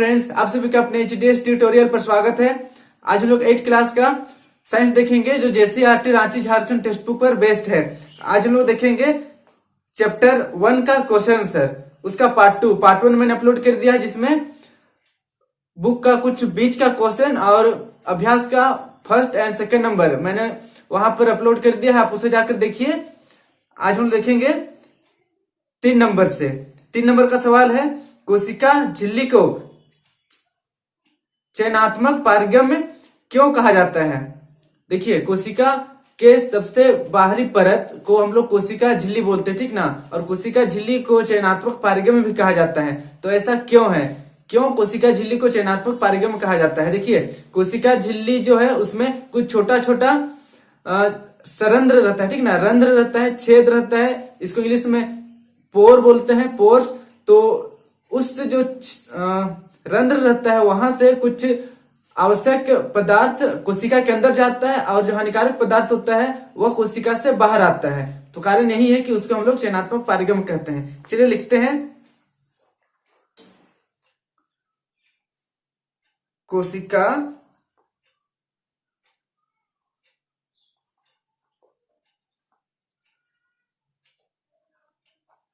Friends, आप सभी का अपने एचडीएस ट्यूटोरियल पर स्वागत है। आज हम लोग 8th क्लास का साइंस देखेंगे जो JCERT Ranchi Jharkhand text book पर बेस्ड है। आज हम लोग देखेंगे चैप्टर 1 का क्वेश्चन आंसर, उसका पार्ट 1 मैंने अपलोड कर दिया है, जिसमें बुक का कुछ बीच का क्वेश्चन और अभ्यास का फर्स्ट एंड सेकंड नंबर मैंने वहां पर अपलोड कर दिया है, आप उसे जाकर देखिए। आज हम देखेंगे 3 नंबर से। 3 नंबर का सवाल है, कोशिका झिल्ली को चयनात्मक पारगम्य क्यों कहा जाता है। देखिए, कोशिका के सबसे बाहरी परत को हम लोग कोशिका झिल्ली बोलते हैं, ठीक ना। और कोशिका झिल्ली को चयनात्मक पारगम्य भी कहा जाता है। तो ऐसा क्यों है, क्यों कोशिका झिल्ली को चयनात्मक पारगम्य कहा जाता है। देखिए, कोशिका झिल्ली जो है उसमें कुछ छोटा छोटा सरंध्र रहता है, ठीक ना। रंध्र रहता है, छेद रहता है, इसको इंग्लिश में पोर बोलते हैं, पोर्स। तो उस जो रंध्र रहता है वहां से कुछ आवश्यक पदार्थ कोशिका के अंदर जाता है और जो हानिकारक पदार्थ होता है वह कोशिका से बाहर आता है। तो कारण यही है कि उसको हम लोग चयनात्मक पारगम्य कहते हैं। चलिए लिखते हैं, कोशिका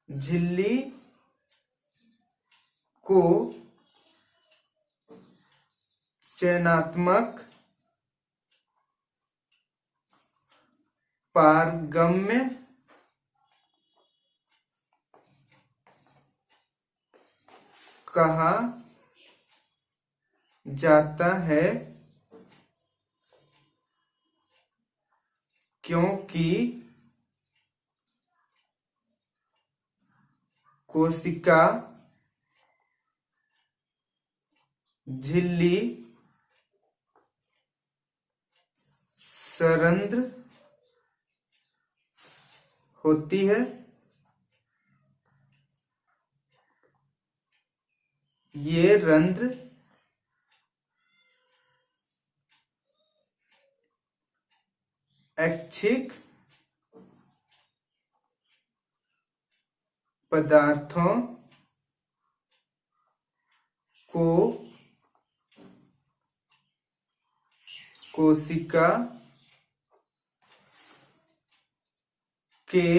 झिल्ली को चयनात्मक पारगम्य कहा जाता है क्योंकि कोशिका झिल्ली सरंध्र होती है। ये रंध्र ऐच्छिक पदार्थों को कोशिका के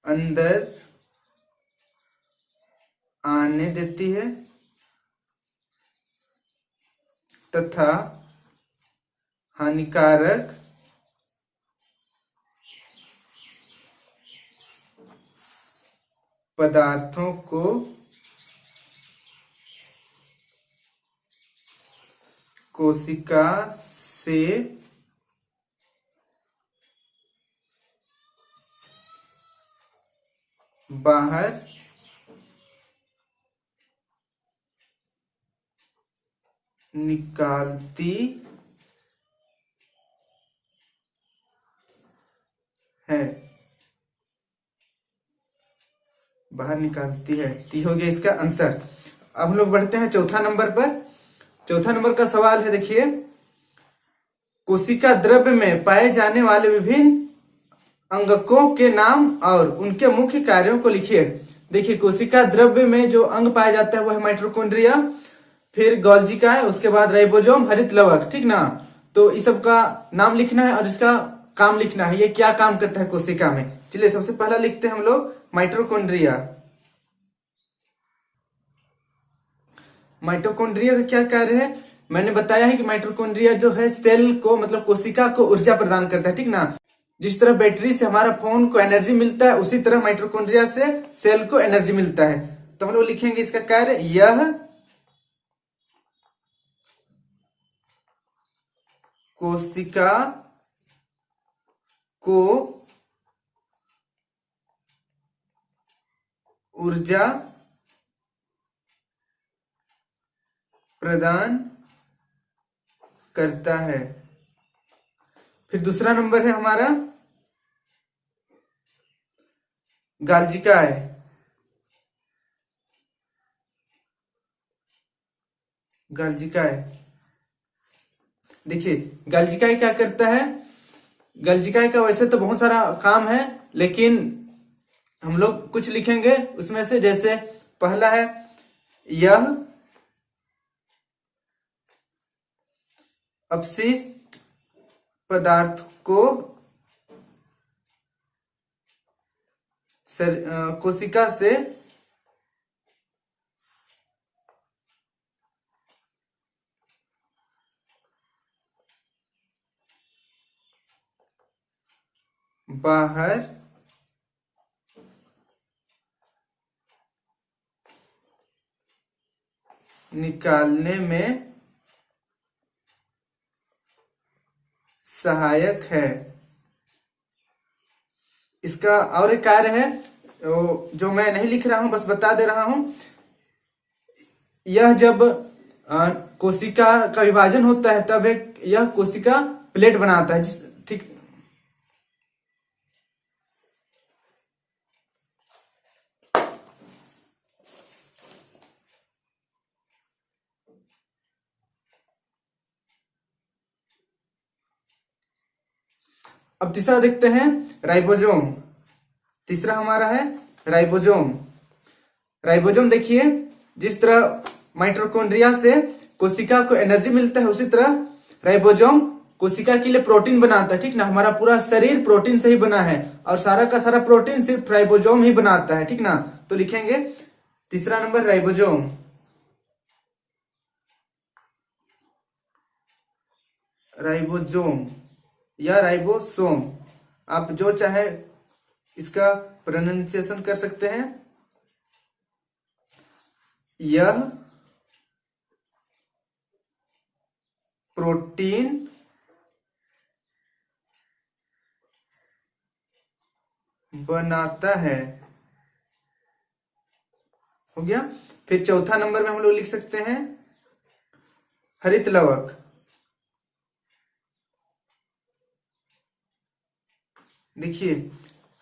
अंदर आने देती है तथा हानिकारक पदार्थों को कोशिका से बाहर निकालती है, बाहर निकालती है। तो हो गया इसका आंसर। अब हम लोग बढ़ते हैं चौथा नंबर पर। चौथा नंबर का सवाल है, देखिए, कोशिका द्रव्य में पाए जाने वाले विभिन्न अंगकों के नाम और उनके मुख्य कार्यों को लिखिए। देखिए, कोशिका द्रव्य में जो अंग पाया जाता है वह है माइटोकॉन्ड्रिया, फिर गोल्गी का है, उसके बाद राइबोसोम, हरित लवक, ठीक ना। तो इस सब का नाम लिखना है और इसका काम लिखना है, ये क्या काम करता है कोशिका में। चलिए सबसे पहला लिखते हैं हम लोग माइटोकॉन्ड्रिया। माइटोकॉन्ड्रिया का क्या कार्य है, मैंने बताया है कि माइटोकॉन्ड्रिया जो है सेल को, मतलब कोशिका को ऊर्जा प्रदान करता है, ठीक ना। जिस तरह बैटरी से हमारा फोन को एनर्जी मिलता है, उसी तरह माइटोकॉन्ड्रिया से सेल को एनर्जी मिलता है। तो हम लोग लिखेंगे इसका कार्य, यह कोशिका को ऊर्जा प्रदान करता है। फिर दूसरा नंबर है हमारा गाल्जिकाय। गाल्जिकाय, देखिए गाल्जिकाय क्या करता है। गाल्जिकाय का वैसे तो बहुत सारा काम है, लेकिन हम लोग कुछ लिखेंगे उसमें से, जैसे पहला है यह अपशिष्ट पदार्थ को कोशिका से बाहर निकालने में सहायक है। इसका और एक कार्य है जो मैं नहीं लिख रहा हूं, बस बता दे रहा हूं। यह जब कोशिका का विभाजन होता है तब यह कोशिका प्लेट बनाता है, ठीक। अब तीसरा देखते हैं राइबोसोम। तीसरा हमारा है राइबोसोम। राइबोसोम देखिए, जिस तरह माइटोकॉन्ड्रिया से कोशिका को एनर्जी मिलता है उसी तरह राइबोसोम कोशिका के लिए प्रोटीन बनाता है, ठीक ना। हमारा पूरा शरीर प्रोटीन से ही बना है और सारा का सारा प्रोटीन सिर्फ राइबोसोम ही बनाता है, ठीक ना। तो लिखेंगे तीसरा नंबर राइबोसोम। राइबोसोम या राइबोसोम, आप जो चाहे इसका प्रोनाउंसिएशन कर सकते हैं। यह प्रोटीन बनाता है। हो गया। फिर चौथा नंबर में हम लोग लिख सकते हैं हरित लवक। देखिए,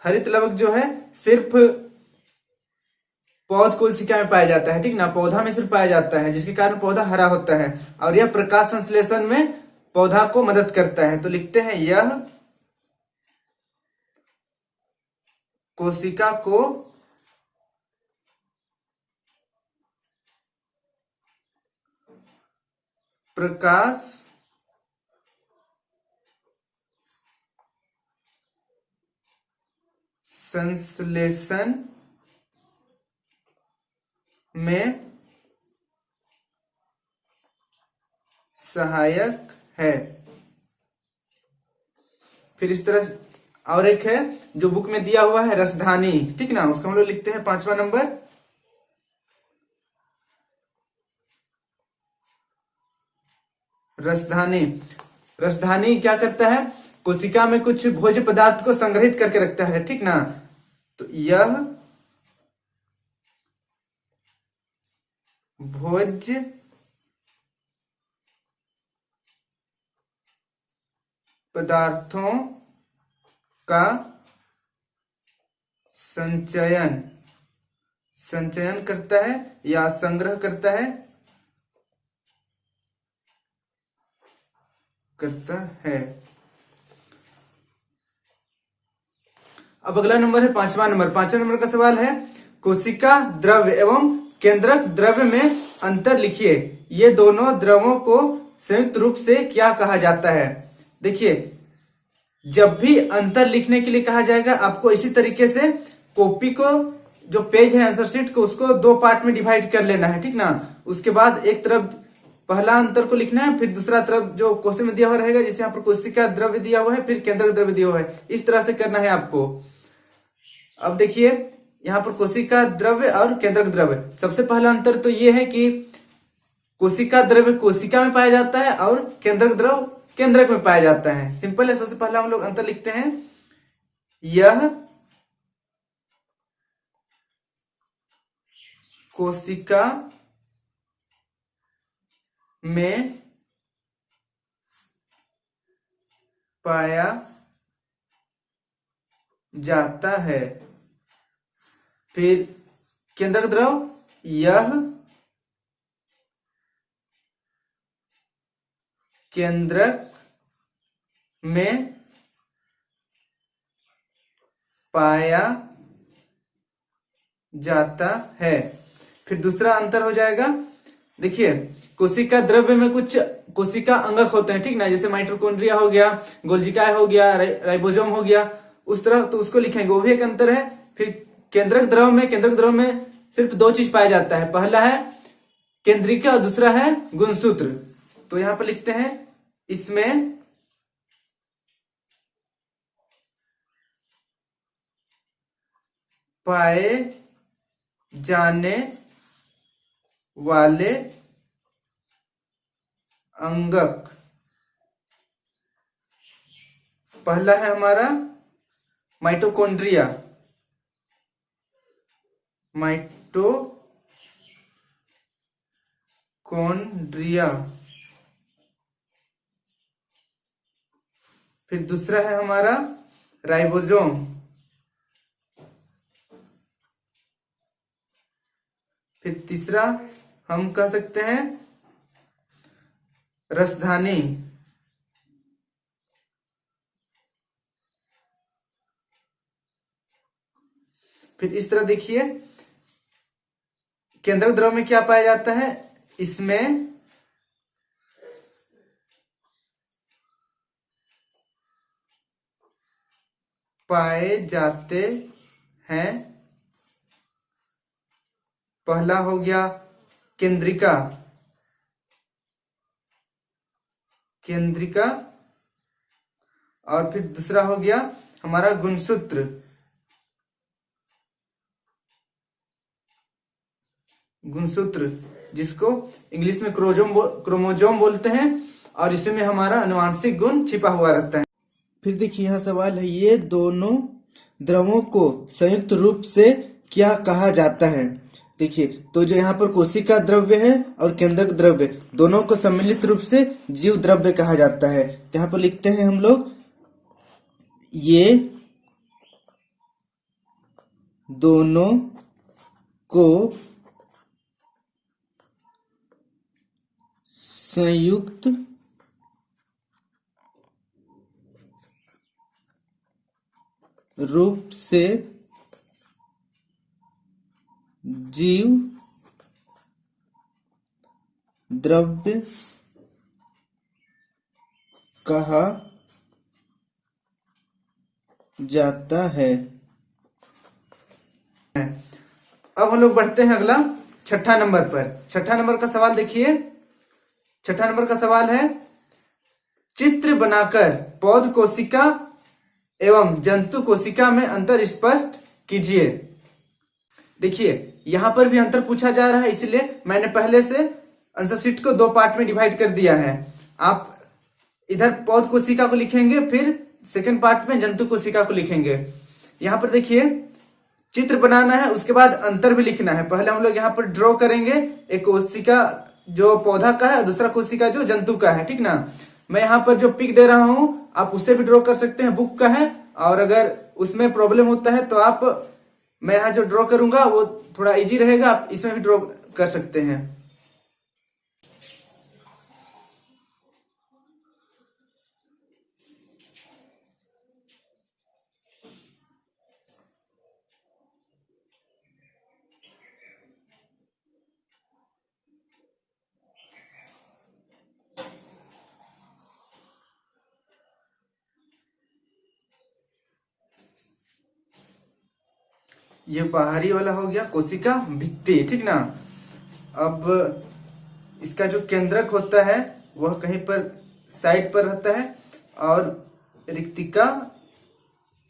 हरित लवक जो है सिर्फ पौध कोशिका में पाया जाता है, ठीक ना। पौधा में सिर्फ पाया जाता है, जिसके कारण पौधा हरा होता है और यह प्रकाश संश्लेषण में पौधा को मदद करता है। तो लिखते हैं यह कोशिका को प्रकाश संश्लेषण में सहायक है। फिर इस तरह और एक है जो बुक में दिया हुआ है रसधानी, ठीक ना। उसको हम लोग लिखते हैं 5वां नंबर रसधानी। रसधानी क्या करता है, कोशिका में कुछ भोज्य पदार्थ को संग्रहित करके रखता है, ठीक ना। तो यह भोज्य पदार्थों का संचयन करता है या संग्रह करता है अब अगला नंबर है 5वां नंबर। 5वां नंबर का सवाल है कोशिका द्रव्य एवं केंद्रक द्रव्य में अंतर लिखिए। ये दोनों द्रवों को संयुक्त रूप से क्या कहा जाता है। देखिए, जब भी अंतर लिखने के लिए कहा जाएगा आपको इसी तरीके से कॉपी को, जो पेज है आंसर शीट को, उसको 2 पार्ट में डिवाइड कर लेना है, ठीक ना। उसके बाद एक तरफ पहला अंतर को लिखना है, फिर दूसरा तरफ जो क्वेश्चन में दिया हुआ रहेगा, जैसे यहाँ पर कोशिका द्रव्य दिया हुआ है, फिर केंद्रक द्रव्य दिया हुआ है, इस तरह से करना है आपको। अब देखिए, यहाँ पर कोशिका द्रव्य और केंद्रक द्रव्य, सबसे पहला अंतर तो ये है कि कोशिका द्रव्य कोशिका में पाया जाता है और केंद्रक द्रव्य केंद्रक में पाया जाता है। सिंपल है। सबसे पहला हम लोग अंतर लिखते हैं, यह कोशिका में पाया जाता है। फिर केंद्रक द्रव, यह केंद्रक में पाया जाता है। फिर दूसरा अंतर हो जाएगा, देखिए कोशिका द्रव्य में कुछ कोशिका अंगक होते हैं, ठीक ना, जैसे माइटोकॉन्ड्रिया हो गया, गोल्जिकाय हो गया, राइबोसोम हो गया, उस तरह तो उसको लिखेंगे, वो भी एक अंतर है। फिर केंद्रक द्रव में सिर्फ दो चीज पाया जाता है, पहला है केंद्रिका और दूसरा है गुणसूत्र। तो यहां पर लिखते हैं इसमें पाए जाने वाले अंगक, पहला है हमारा माइटोकॉन्ड्रिया, फिर दूसरा है हमारा राइबोसोम, फिर तीसरा हम कह सकते हैं रसधानी, फिर इस तरह देखिए केंद्रक द्रव में क्या पाया जाता है, इसमें पाए जाते हैं, पहला हो गया केंद्रिका, और फिर दूसरा हो गया हमारा गुणसूत्र, जिसको इंग्लिश में क्रोमोजोम बोलते हैं, और इसमें हमारा अनुवांशिक गुण छिपा हुआ रहता है। फिर देखिए यहाँ सवाल है, ये दोनों द्रवों को संयुक्त रूप से क्या कहा जाता है। देखिए तो जो यहाँ पर कोशिका द्रव्य है और केंद्रक द्रव्य, दोनों को सम्मिलित रूप से जीव द्रव्य कहा जाता है। यहाँ पर लिखते हैं हम लोग, ये दोनों को संयुक्त रूप से जीव द्रव्य कहा जाता है। अब हम लोग बढ़ते हैं अगला छठा नंबर पर। छठा नंबर का सवाल देखिए, छठा नंबर का सवाल है, चित्र बनाकर पौध कोशिका एवं जंतु कोशिका में अंतर स्पष्ट कीजिए। देखिए यहां पर भी अंतर पूछा जा रहा है, इसलिए मैंने पहले से आंसर शीट को दो पार्ट में डिवाइड कर दिया है। आप इधर पौध कोशिका को लिखेंगे, फिर सेकंड पार्ट में जंतु कोशिका को लिखेंगे। यहां पर देखिए चित्र बनाना है, उसके बाद अंतर भी लिखना है। पहले हम लोग यहाँ पर ड्रॉ करेंगे, एक कोशिका जो पौधा का है, दूसरा कोशिका जो जंतु का है, ठीक ना। मैं यहाँ पर जो पिक दे रहा हूं आप उससे भी ड्रॉ कर सकते हैं, बुक का है, और अगर उसमें प्रॉब्लम होता है तो आप, मैं यहाँ जो ड्रॉ करूंगा वो थोड़ा इजी रहेगा, आप इसमें भी ड्रॉ कर सकते हैं। ये बाहरी वाला हो गया कोशिका भित्ति, ठीक ना। अब इसका जो केंद्रक होता है वह कहीं पर साइड पर रहता है, और रिक्तिका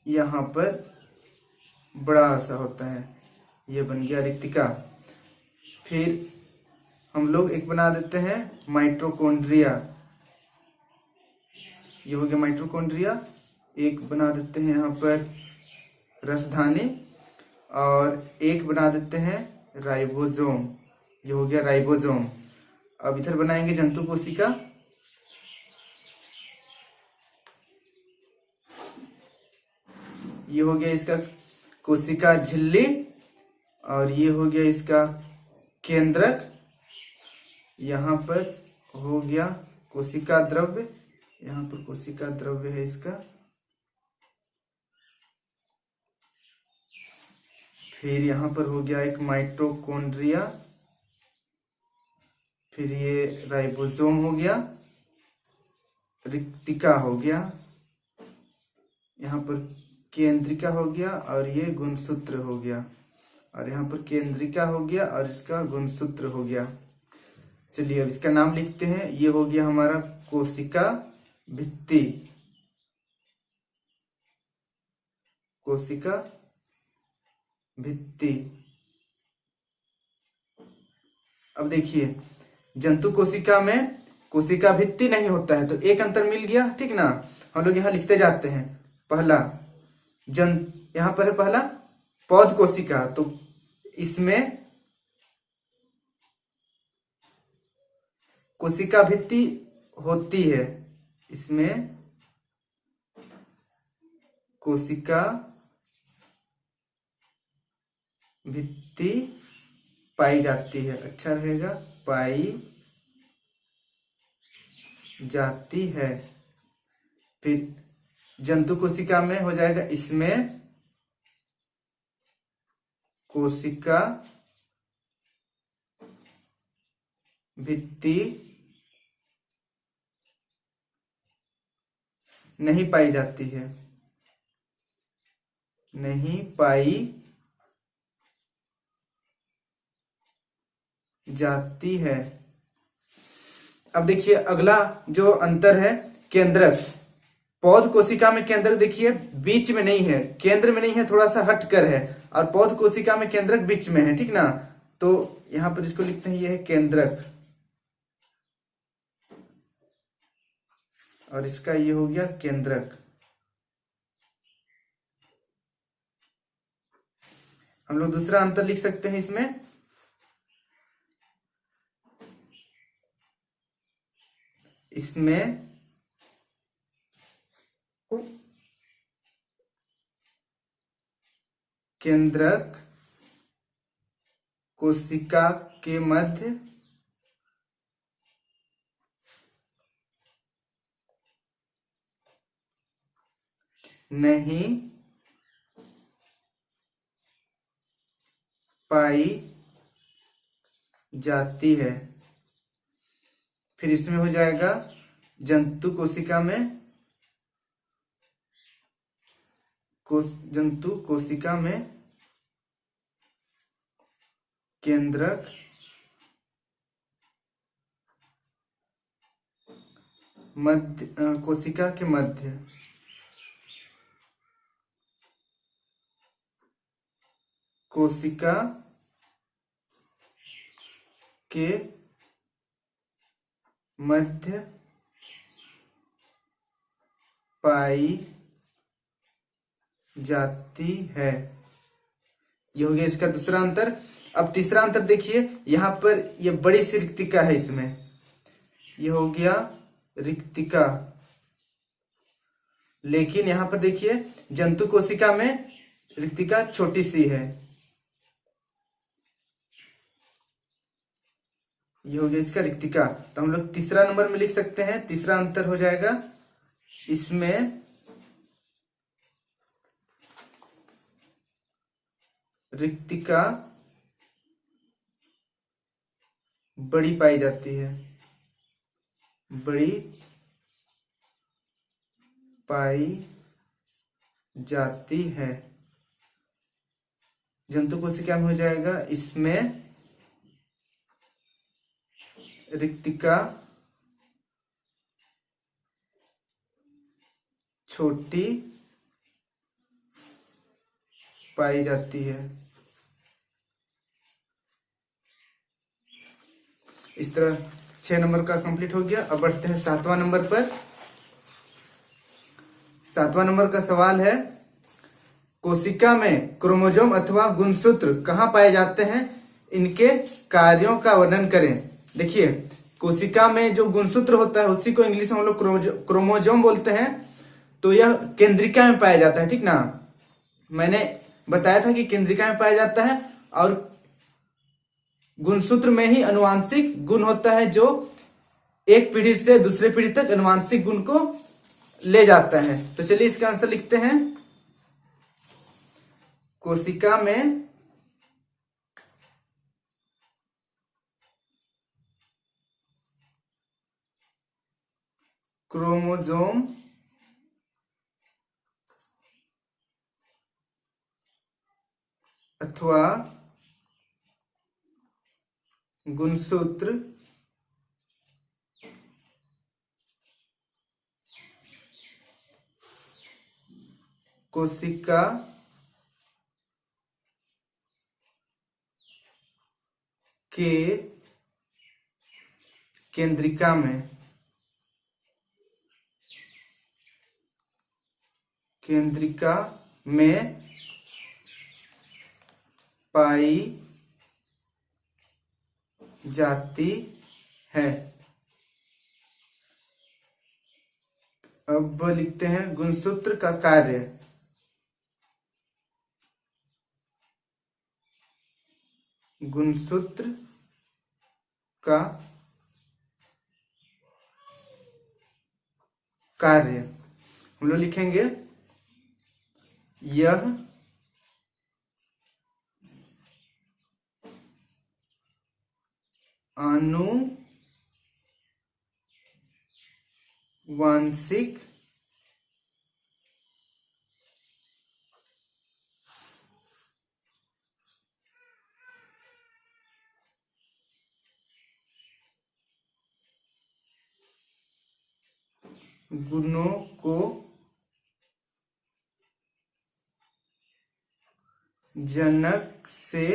यहाँ पर बड़ा सा होता है, ये बन गया रिक्तिका। फिर हम लोग एक बना देते हैं माइटोकॉन्ड्रिया, ये हो गया माइटोकॉन्ड्रिया। एक बना देते हैं यहाँ पर रसधानी, और एक बना देते हैं राइबोसोम, ये हो गया राइबोसोम। अब इधर बनाएंगे जंतु कोशिका, ये हो गया इसका कोशिका झिल्ली, और ये हो गया इसका केंद्रक। यहाँ पर हो गया कोशिका द्रव्य, यहाँ पर कोशिका द्रव्य है इसका। फिर यहाँ पर हो गया एक माइटोकॉन्ड्रिया, फिर ये राइबोसोम हो गया, रिक्तिका हो गया, यहाँ पर केंद्रिका हो गया और ये गुणसूत्र हो गया, और यहाँ पर केंद्रिका हो गया और इसका गुणसूत्र हो गया। चलिए अब इसका नाम लिखते हैं। ये हो गया हमारा कोशिका भित्ति, कोशिका भित्ति। अब देखिए जंतु कोशिका में कोशिका भित्ति नहीं होता है, तो एक अंतर मिल गया, ठीक ना। हम लोग यहाँ लिखते जाते हैं। पहला यहाँ पर है पहला पौध कोशिका, तो इसमें कोशिका भित्ति होती है, इसमें कोशिका भित्ति पाई जाती है। अच्छा रहेगा, पाई जाती है। फिर जंतु कोशिका में हो जाएगा, इसमें कोशिका भित्ति नहीं पाई जाती है, नहीं पाई जाती है। अब देखिए अगला जो अंतर है, केंद्रक। पौध कोशिका में केंद्रक देखिए बीच में नहीं है, केंद्र में नहीं है, थोड़ा सा हटकर है, और पौध कोशिका में केंद्रक बीच में है, ठीक ना। तो यहां पर इसको लिखते हैं, ये है केंद्रक, और इसका ये हो गया केंद्रक। हम लोग दूसरा अंतर लिख सकते हैं इसमें, इसमें केंद्रक कोशिका के मध्य नहीं पाई जाती है। फिर इसमें हो जाएगा जंतु कोशिका में, जंतु कोशिका में केंद्रक मध्य, कोशिका के मध्य, कोशिका के मध्य पाई जाती है। ये हो गया इसका दूसरा अंतर। अब तीसरा अंतर देखिए, यहां पर ये बड़ी सी रिक्तिका है, इसमें ये हो गया रिक्तिका, लेकिन यहां पर देखिए जंतु कोशिका में रिक्तिका छोटी सी है। ये हो गया इसका रिक्तिका। तो हम लोग तीसरा नंबर में लिख सकते हैं, तीसरा अंतर हो जाएगा, इसमें रिक्तिका बड़ी पाई जाती है, बड़ी पाई जाती है। जंतु कोशिका में हो जाएगा, इसमें रिक्तिका छोटी पाई जाती है। इस तरह 6 नंबर का कंप्लीट हो गया। अब बढ़ते हैं 7वां नंबर पर। 7वां नंबर का सवाल है, कोशिका में क्रोमोसोम अथवा गुणसूत्र कहाँ पाए जाते हैं, इनके कार्यों का वर्णन करें। देखिए कोशिका में जो गुणसूत्र होता है उसी को इंग्लिश में हम लोग क्रोमोसोम बोलते हैं। तो यह केंद्रिका में पाया जाता है, ठीक ना। मैंने बताया था कि केंद्रिका में पाया जाता है, और गुणसूत्र में ही अनुवांशिक गुण होता है, जो एक पीढ़ी से दूसरे पीढ़ी तक अनुवांशिक गुण को ले जाता है। तो चलिए इसका आंसर लिखते हैं। कोशिका में क्रोमोसोम अथवा गुणसूत्र कोशिका के केंद्रिका में पाई जाती है। अब लिखते हैं गुणसूत्र का कार्य। गुणसूत्र का कार्य हम लोग लिखेंगे, यह आनुवांशिक गुणों को जनक से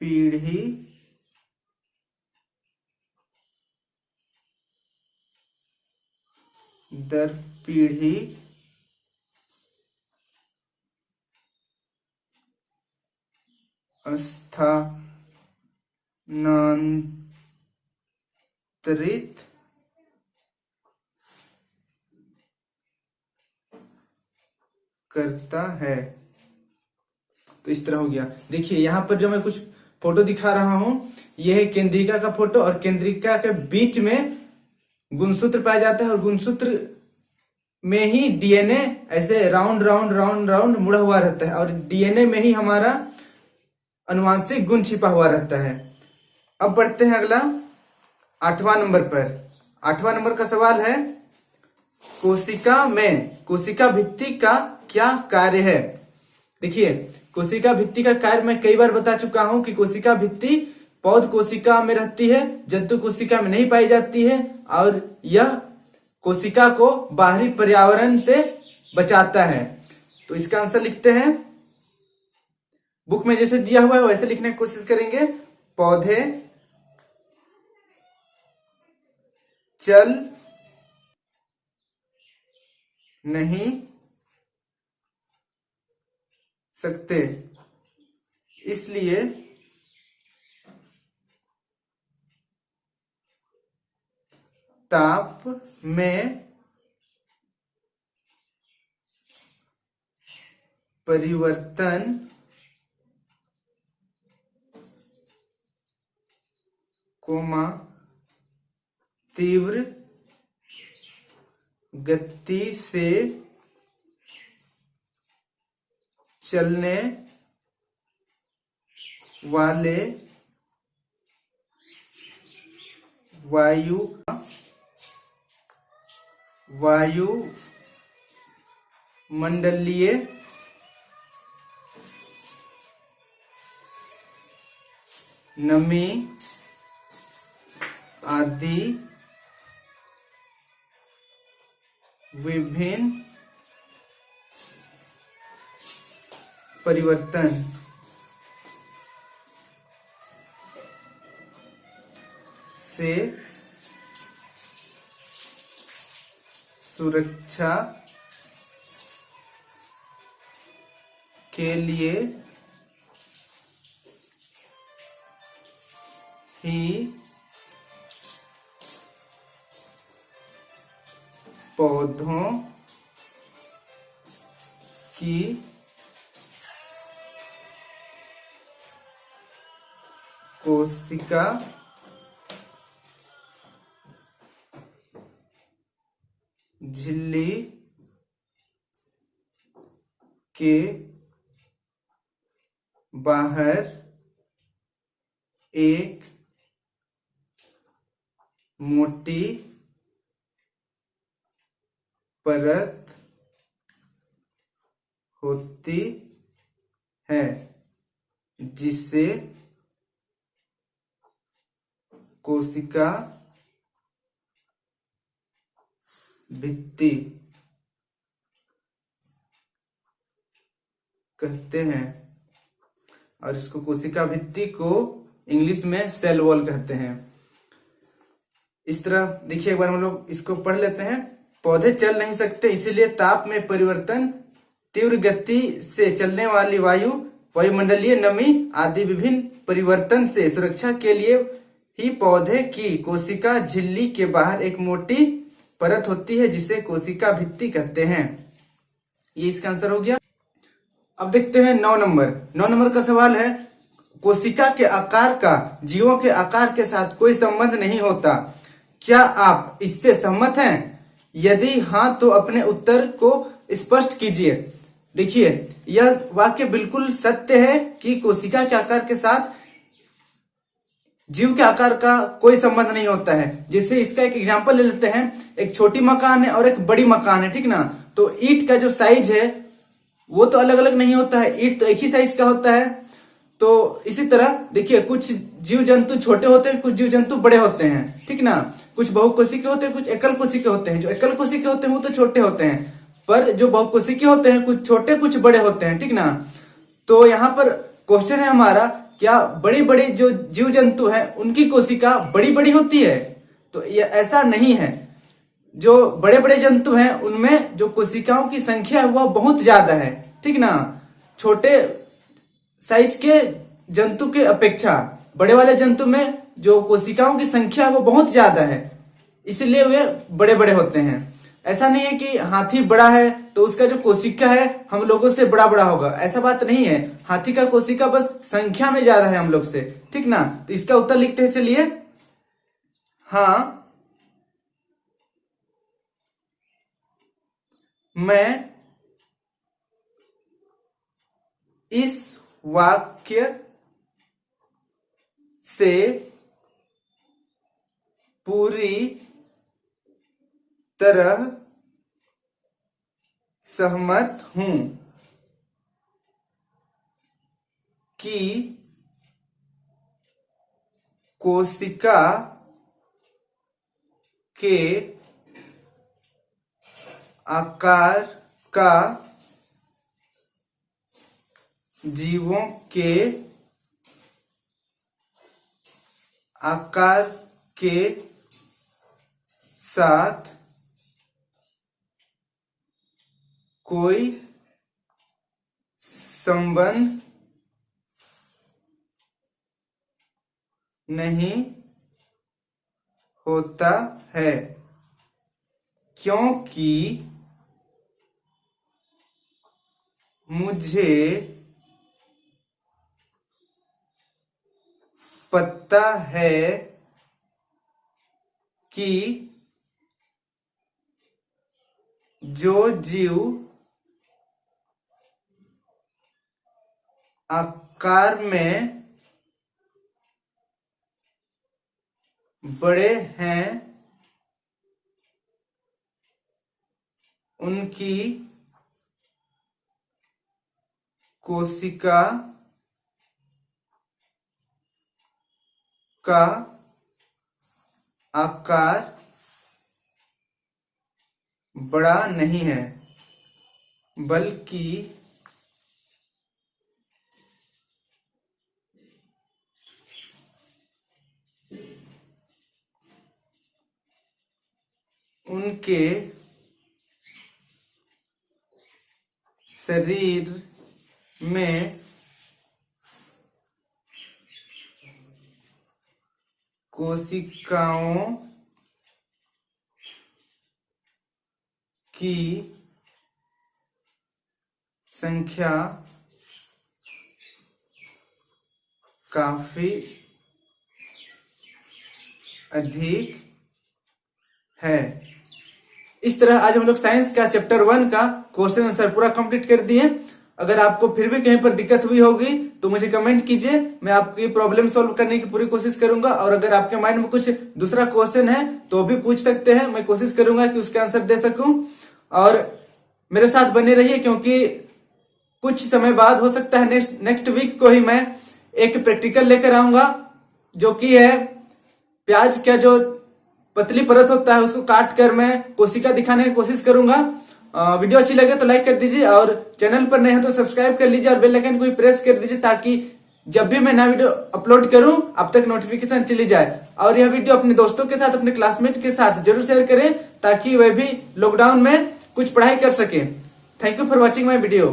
पीढ़ी दर पीढ़ी स्थानांतरित करता है। तो इस तरह हो गया। देखिए यहाँ पर जो मैं कुछ फोटो दिखा रहा हूं, यह है केंद्रिका का फोटो, और केंद्रिका के बीच में गुणसूत्र पाया जाता है, और गुणसूत्र में ही डीएनए ऐसे राउंड राउंड राउंड राउंड मुड़ा हुआ रहता है, और डीएनए में ही हमारा अनुवांशिक गुण छिपा हुआ रहता है। अब बढ़ते हैं अगला 8वां नंबर पर। 8वां नंबर का सवाल है, कोशिका में कोशिका भित्ति का क्या कार्य है। देखिए कोशिका भित्ति का कार्य मैं कई बार बता चुका हूं कि कोशिका भित्ति पौध कोशिका में रहती है, जंतु कोशिका में नहीं पाई जाती है, और यह कोशिका को बाहरी पर्यावरण से बचाता है। तो इसका आंसर लिखते हैं, बुक में जैसे दिया हुआ है वैसे लिखने की कोशिश करेंगे। पौधे चल नहीं सकते, इसलिए ताप में परिवर्तन तीव्र गति से चलने वाले वायुमंडलीय नमी आदि विभिन्न परिवर्तन से सुरक्षा के लिए ही पौधों की कोशिका झिल्ली के बाहर एक मोटी परत होती है जिसे कोशिका भित्ति कहते हैं, और इसको कोशिका भित्ति को इंग्लिश में सेल वॉल कहते हैं। इस तरह देखिए, एक बार हम लोग इसको पढ़ लेते हैं। पौधे चल नहीं सकते, इसीलिए ताप में परिवर्तन, तीव्र गति से चलने वाली वायु, वायुमंडलीय नमी आदि विभिन्न परिवर्तन से सुरक्षा के लिए ही पौधे की कोशिका झिल्ली के बाहर एक मोटी परत होती है जिसे कोशिका भित्ति कहते हैं। ये इसका आंसर हो गया। अब देखते हैं 9 नंबर का सवाल है, कोशिका के आकार का जीवों के आकार के साथ कोई संबंध नहीं होता, क्या आप इससे सहमत हैं? यदि हाँ तो अपने उत्तर को स्पष्ट कीजिए। देखिए, यह वाक्य बिल्कुल सत्य है कि कोशिका के आकार के साथ जीव के आकार का कोई संबंध नहीं होता है। जैसे इसका एक एग्जांपल ले लेते हैं, एक छोटी मकान है और एक बड़ी मकान है, ठीक ना। तो ईंट का जो साइज है वो तो अलग अलग नहीं होता है, ईंट तो एक ही साइज का होता है। तो इसी तरह देखिए, कुछ जीव जंतु छोटे होते हैं, कुछ जीव जंतु बड़े होते हैं, ठीक ना। कुछ बहुकोशिकीय होते हैं, कुछ एकल कोशिकीय होते हैं। जो एकल कोशिकीय होते हैं वो तो छोटे होते हैं, पर जो बहुकोशिकीय होते हैं कुछ छोटे कुछ बड़े होते हैं, ठीक ना। तो यहाँ पर क्वेश्चन है हमारा, क्या बड़ी बड़ी जो जीव जंतु है उनकी कोशिका बड़ी बड़ी होती है? तो ये ऐसा नहीं है। जो बड़े बड़े जंतु हैं उनमें जो कोशिकाओं की संख्या है वह बहुत ज्यादा है, ठीक ना। छोटे साइज के जंतु के अपेक्षा बड़े वाले जंतु में जो कोशिकाओं की संख्या है वो बहुत ज्यादा है, इसलिए वे बड़े बड़े होते हैं। ऐसा नहीं है कि हाथी बड़ा है तो उसका जो कोशिका है हम लोगों से बड़ा बड़ा होगा, ऐसा बात नहीं है। हाथी का कोशिका बस संख्या में ज्यादा है हम लोग से, ठीक ना। तो इसका उत्तर लिखते हैं, चलिए। हाँ, मैं इस वाक्य से पूरी तरह सहमत हूं कि कोशिका के आकार का जीवों के आकार के साथ कोई संबंध नहीं होता है, क्योंकि मुझे पता है कि जो जीव आकार में बड़े हैं उनकी कोशिका का आकार बड़ा नहीं है, बल्कि उनके शरीर में कोशिकाओं की संख्या काफी अधिक है। इस तरह आज हम लोग साइंस का चैप्टर 1 का क्वेश्चन आंसर पूरा कंप्लीट कर दिए। अगर आपको फिर भी कहीं पर दिक्कत हुई होगी तो मुझे कमेंट कीजिए, मैं आपकी प्रॉब्लम सॉल्व करने की पूरी कोशिश करूंगा। और अगर आपके माइंड में कुछ दूसरा क्वेश्चन है तो भी पूछ सकते हैं, मैं कोशिश करूंगा कि उसके आंसर दे सकूं। और मेरे साथ बने रहिए, क्योंकि कुछ समय बाद, हो सकता है नेक्स्ट वीक को ही, मैं एक प्रैक्टिकल लेकर आऊंगा, जो कि है प्याज का जो पतली परत होता है उसको काट कर मैं कोशिका दिखाने की कोशिश करूंगा। वीडियो अच्छी लगे तो लाइक कर दीजिए, और चैनल पर नए हैं तो सब्सक्राइब कर लीजिए और बेल आइकन को भी प्रेस कर दीजिए, ताकि जब भी मैं नया वीडियो अपलोड करूं अब तक नोटिफिकेशन चली जाए। और यह वीडियो अपने दोस्तों के साथ, अपने क्लासमेट के साथ जरूर शेयर करें, ताकि वह भी लॉकडाउन में कुछ पढ़ाई कर सके। Thank you for watching my video.